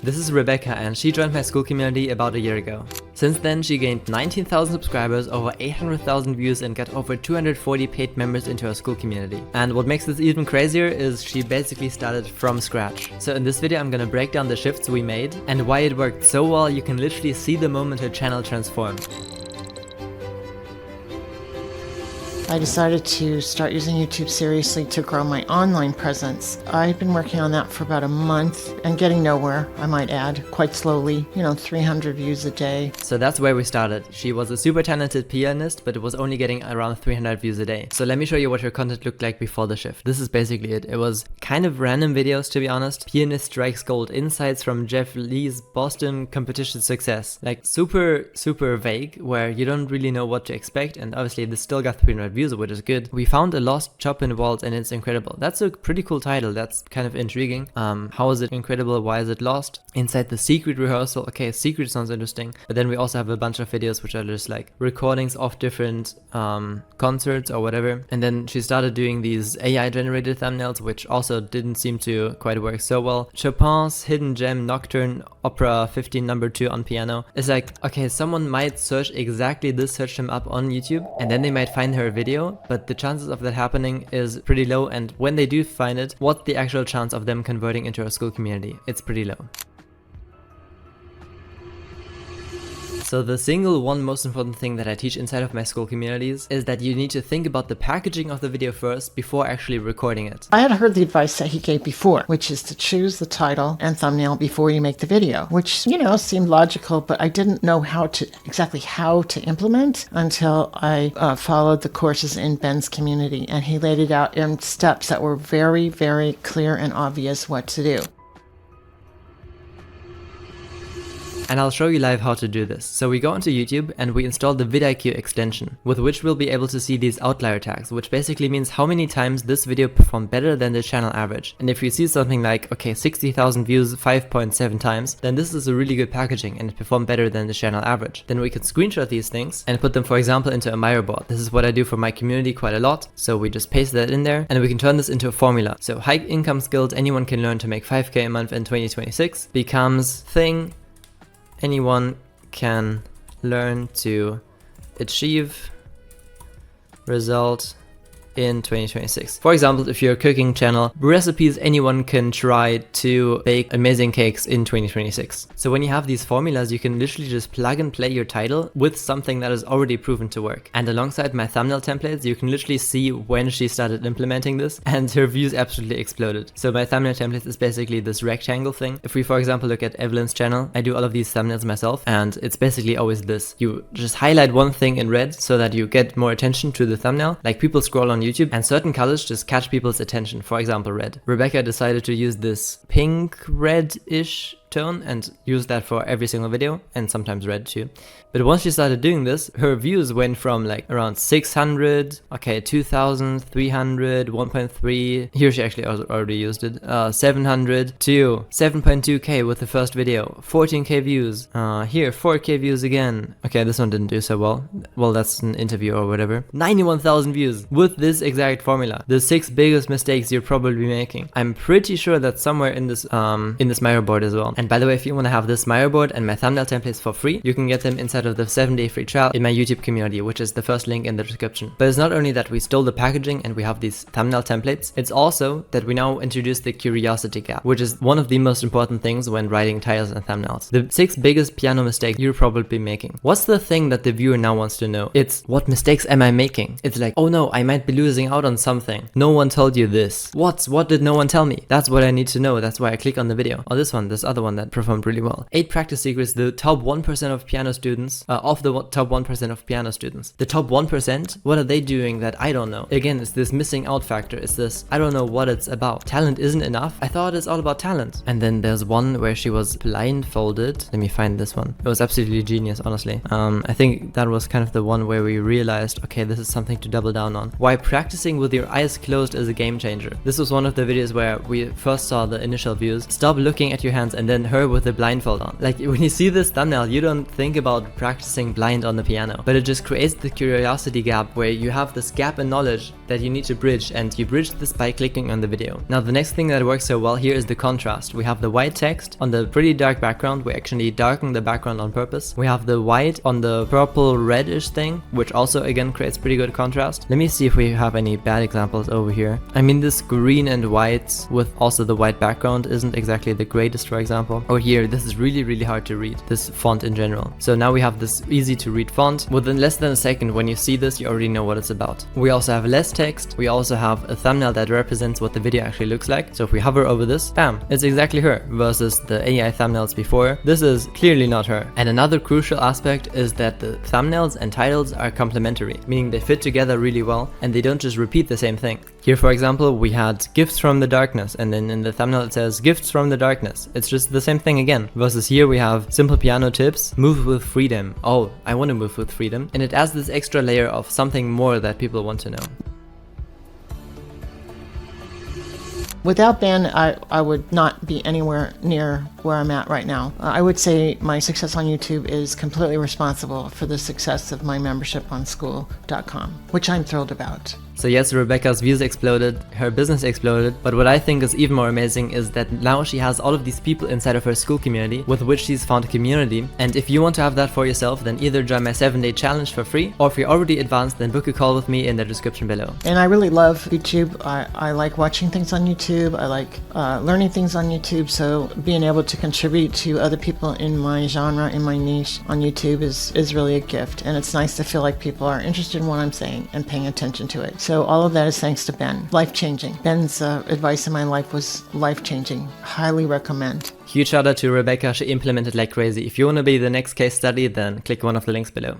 This is Rebecca and she joined my Skool community about a year ago. Since then, she gained 19,000 subscribers, over 800,000 views and got over 240 paid members into her Skool community. And what makes this even crazier is she basically started from scratch. So in this video I'm gonna break down the shifts we made and why it worked so well you can literally see the moment her channel transformed. I decided to start using YouTube seriously to grow my online presence. I've been working on that for about a month and getting nowhere, I might add, quite slowly, 300 views a day. So that's where we started. She was a super talented pianist, but it was only getting around 300 views a day. So let me show you what her content looked like before the shift. This is basically it. It was kind of random videos, to be honest. Pianist strikes gold, insights from Jeff Lee's Boston competition success. Like super vague, where you don't really know what to expect, and obviously this still got 300 views, which is good. We found a lost chop in the vault and it's incredible. That's a pretty cool title. That's kind of intriguing. How is it incredible? Why is it lost? Inside the secret rehearsal. Okay, secret sounds interesting. But then we also have a bunch of videos which are just like recordings of different concerts or whatever. And then she started doing these AI generated thumbnails, which also didn't seem to quite work so well. Chopin's Hidden Gem Nocturne Opera 15 No. 2 on piano. It's like, okay, someone might search exactly this, search them up on YouTube, and then they might find her video, but the chances of that happening is pretty low, and when they do find it, what's the actual chance of them converting into a Skool community? It's pretty low. So the single one most important thing that I teach inside of my Skool communities is that you need to think about the packaging of the video first before actually recording it. I had heard the advice that he gave before, which is to choose the title and thumbnail before you make the video, which, seemed logical, but I didn't know exactly how to implement until I followed the courses in Ben's community, and he laid it out in steps that were very, very clear and obvious what to do. And I'll show you live how to do this. So we go onto YouTube and we install the vidIQ extension, with which we'll be able to see these outlier tags, which basically means how many times this video performed better than the channel average. And if you see something like, okay, 60,000 views 5.7 times, then this is a really good packaging and it performed better than the channel average. Then we can screenshot these things and put them, for example, into a Miro board. This is what I do for my community quite a lot. So we just paste that in there and we can turn this into a formula. So high income skills anyone can learn to make 5K a month in 2026 becomes thing anyone can learn to achieve result in 2026. For example, if you're a cooking channel, recipes anyone can try to bake amazing cakes in 2026. So when you have these formulas, you can literally just plug and play your title with something that is already proven to work. And alongside my thumbnail templates, you can literally see when she started implementing this and her views absolutely exploded. So my thumbnail templates is basically this rectangle thing. If we, for example, look at Evelyn's channel, I do all of these thumbnails myself, and it's basically always this. You just highlight one thing in red so that you get more attention to the thumbnail. Like people scroll on YouTube and certain colors just catch people's attention, for example red. Rebecca decided to use this pink red-ish tone and use that for every single video, and sometimes red too. But once she started doing this, her views went from like around 600, okay, 2,000, 300, 1.3, here she actually already used it, 700 to 7.2k with the first video, 14k views, here 4k views again. Okay, this one didn't do so well. Well, that's an interview or whatever. 91,000 views with this exact formula. The 6 biggest mistakes you're probably making. I'm pretty sure that's somewhere in this Miro board as well. And by the way, if you want to have this Miro board and my thumbnail templates for free, you can get them inside of the 7-day free trial in my YouTube community, which is the first link in the description. But it's not only that we stole the packaging and we have these thumbnail templates, it's also that we now introduce the curiosity gap, which is one of the most important things when writing titles and thumbnails. The 6 biggest piano mistakes you're probably making. What's the thing that the viewer now wants to know? It's what mistakes am I making? It's like, oh no, I might be losing out on something. No one told you this. What did no one tell me? That's what I need to know. That's why I click on the video. Or this other one that performed really well. 8 practice secrets the top 1% of piano students, top 1% of piano students. The top 1%, what are they doing that I don't know? Again, it's this missing out factor. It's this, I don't know what it's about. Talent isn't enough. I thought it's all about talent. And then there's one where she was blindfolded. Let me find this one. It was absolutely genius, honestly. I think that was kind of the one where we realized, okay, this is something to double down on. Why practicing with your eyes closed is a game changer. This was one of the videos where we first saw the initial views. Stop looking at your hands and then her with the blindfold on. Like when you see this thumbnail, you don't think about practicing blind on the piano, but it just creates the curiosity gap where you have this gap in knowledge that you need to bridge, and you bridge this by clicking on the video. Now the next thing that works so well here is the contrast. We have the white text on the pretty dark background. We actually darken the background on purpose. We have the white on the purple reddish thing, which also again creates pretty good contrast. Let me see if we have any bad examples over here. I mean, this green and white with also the white background isn't exactly the greatest, for example. Or here, this is really hard to read, this font in general. So now we have this easy to read font. Within less than a second, when you see this, you already know what it's about. We also have less text. We also have a thumbnail that represents what the video actually looks like. So if we hover over this, bam, it's exactly her, versus the AI thumbnails before. This is clearly not her. And another crucial aspect is that the thumbnails and titles are complementary, meaning they fit together really well and they don't just repeat the same thing. Here, for example, we had gifts from the darkness, and then in the thumbnail it says gifts from the darkness. It's just the same thing again. Versus here we have simple piano tips, move with freedom. Oh, I want to move with freedom. And it adds this extra layer of something more that people want to know. Without Ben, I would not be anywhere near where I'm at right now. I would say my success on YouTube is completely responsible for the success of my membership on Skool.com, which I'm thrilled about. So yes, Rebecca's views exploded, her business exploded, but what I think is even more amazing is that now she has all of these people inside of her Skool community with which she's found a community. And if you want to have that for yourself, then either join my 7-day challenge for free, or if you're already advanced, then book a call with me in the description below. And I really love YouTube. I like watching things on YouTube. I like learning things on YouTube. So being able to contribute to other people in my genre, in my niche on YouTube is really a gift. And it's nice to feel like people are interested in what I'm saying and paying attention to it. So all of that is thanks to Ben. Life-changing. Ben's advice in my life was life-changing. Highly recommend. Huge shout out to Rebecca, she implemented like crazy. If you want to be the next case study, then click one of the links below.